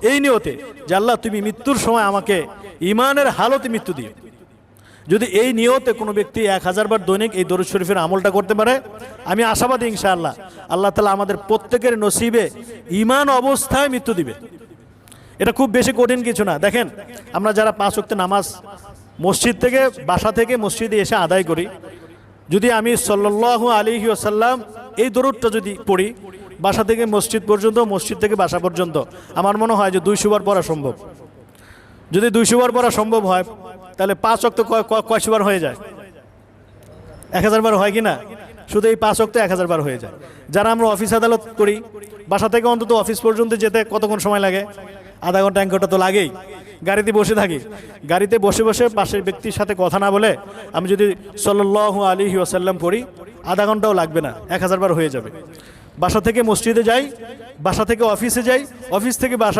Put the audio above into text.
এই নিয়তে যে আল্লাহ তুমি মৃত্যুর সময় আমাকে ঈমানের হালতে মৃত্যু দিও। যদি এই নিয়তে কোনো ব্যক্তি 1000 বার দৈনিক এই দরুদ শরীফের আমলটা করতে পারে, আমি আশাবাদী ইনশাআল্লাহ আল্লাহ তাআলা আমাদের প্রত্যেকের নসিবে ঈমান অবস্থায় মৃত্যু দিবে। এটা খুব বেশি কঠিন কিছু না। দেখেন, আমরা যারা 5 ওয়াক্ত নামাজ মসজিদ থেকে বাসা থেকে মসজিদে এসে আদায় করি, যদি আমি সাল্লাল্লাহু আলাইহি ওয়াসাল্লাম এই দরুদটা যদি পড়ি বাসা থেকে মসজিদ পর্যন্ত, মসজিদ থেকে বাসা পর্যন্ত, আমার মনে হয় যে 200 বার পড়া সম্ভব। যদি 200 বার পড়া সম্ভব হয় তাহলে 5 ওয়াক্ত কয়শো বার হয়ে যায়? 1000 বার হয় কি না? শুধু এই 5 ওয়াক্ত 1000 বার হয়ে যায়। যারা আমরা অফিস আদালত করি, বাসা থেকে অন্তত অফিস পর্যন্ত যেতে কতক্ষণ সময় লাগে? আধা ঘন্টা 1 ঘন্টা তো লাগেই। গাড়িতে বসে থাকি, গাড়িতে বসে বসে পাশের ব্যক্তির সাথে কথা না বলে আমি যদি সাল্লাল্লাহু আলাইহি ওয়াসাল্লাম পড়ি, আধা ঘন্টাও লাগবে না, 1000 বার হয়ে যাবে। বাসা থেকে মসজিদে যাই, বাসা থেকে অফিসে যাই, অফিস থেকে বাসা